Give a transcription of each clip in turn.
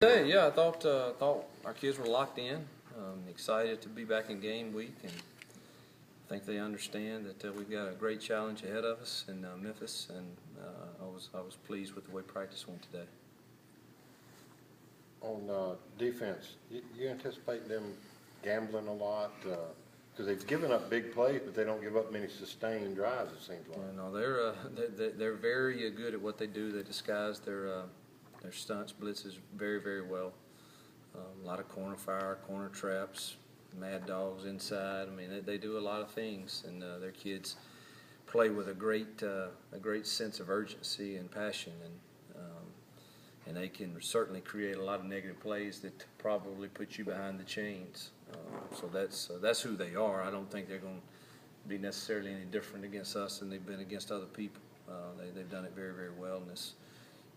Hey, yeah, I thought our kids were locked in, excited to be back in game week, and I think they understand that we've got a great challenge ahead of us in Memphis, and I was pleased with the way practice went today. On defense, you anticipate them gambling a lot? Because they've given up big plays, but they don't give up many sustained drives, it seems like. You know, they're very good at what they do. They disguise their stunts, blitzes very well. A lot of corner fire, corner traps, mad dogs inside. I mean, they do a lot of things, and their kids play with a great sense of urgency and passion, and they can certainly create a lot of negative plays that probably put you behind the chains. So that's who they are. I don't think they're going to be necessarily any different against us than they've been against other people. They've done it very well in this.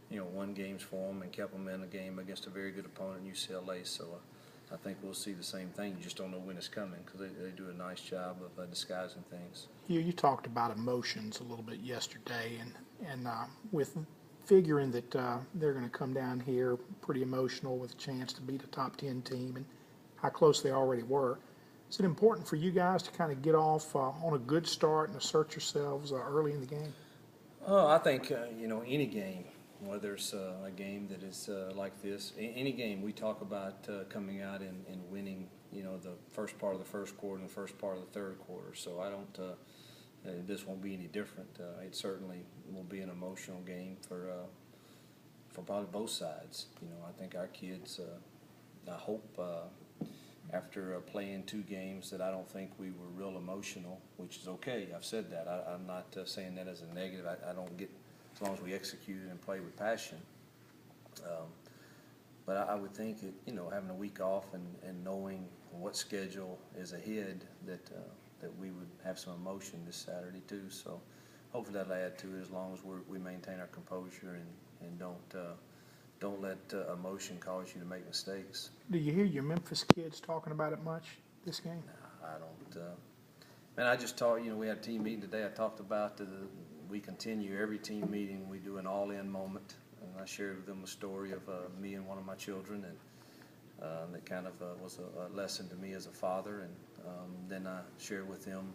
Won games for them and kept them in a game against a very good opponent in UCLA. So I think we'll see the same thing. You just don't know when it's coming because they do a nice job of disguising things. You talked about emotions a little bit yesterday, and with figuring that they're going to come down here pretty emotional with a chance to beat a top 10 team and how close they already were. Is it important for you guys to kind of get off on a good start and assert yourselves early in the game? I think any game. Whether it's a game that is like this, any game we talk about coming out and winning, the first part of the first quarter and the first part of the third quarter. So I don't, this won't be any different. It certainly will be an emotional game for probably both sides. I think our kids, I hope after playing 2 games that I don't think we were real emotional, which is okay. I've said that. I'm not saying that as a negative. I don't get. As long as we execute and play with passion. But I would think that, having a week off and knowing what schedule is ahead, that we would have some emotion this Saturday too. So hopefully that'll add to it as long as we maintain our composure and don't let emotion cause you to make mistakes. Do you hear your Memphis kids talking about it much this game? Nah, I don't. Man, I just talked, we had a team meeting today. I talked about we continue every team meeting. We do an all-in moment, and I shared with them a story of me and one of my children, and that kind of was a lesson to me as a father. And then I shared with them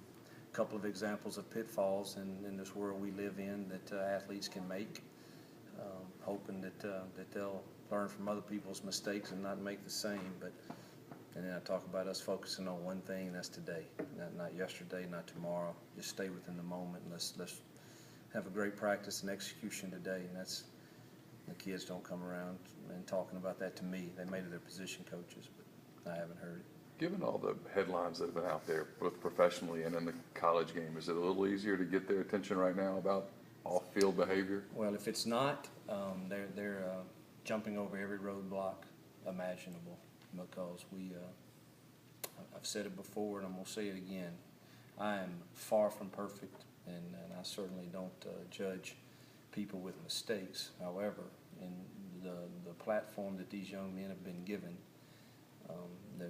a couple of examples of pitfalls in this world we live in that athletes can make, hoping that they'll learn from other people's mistakes and not make the same. And then I talk about us focusing on one thing, and that's today, not yesterday, not tomorrow. Just stay within the moment, and let's have a great practice and execution today. And that's, the kids don't come around and talking about that to me. They made it their position coaches, but I haven't heard it. Given all the headlines that have been out there, both professionally and in the college game, is it a little easier to get their attention right now about off-field behavior? Well, if it's not, they're jumping over every roadblock imaginable, because I've said it before and I'm going to say it again. I am far from perfect, and I certainly don't judge people with mistakes. However, in the platform that these young men have been given,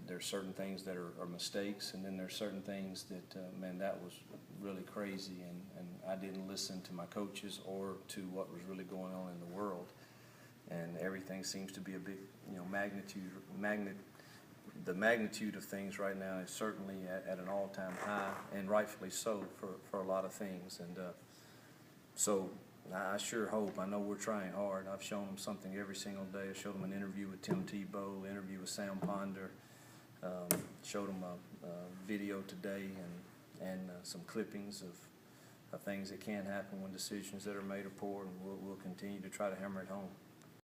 there are certain things that are mistakes, and then there are certain things that, man, that was really crazy, and I didn't listen to my coaches or to what was really going on in the world. And everything seems to be a big, the magnitude of things right now is certainly at an all-time high, and rightfully so for a lot of things. And so I sure hope. I know we're trying hard. I've shown them something every single day. I showed them an interview with Tim Tebow, interview with Sam Ponder, showed them a video today and some clippings of things that can happen when decisions that are made are poor, and we'll continue to try to hammer it home.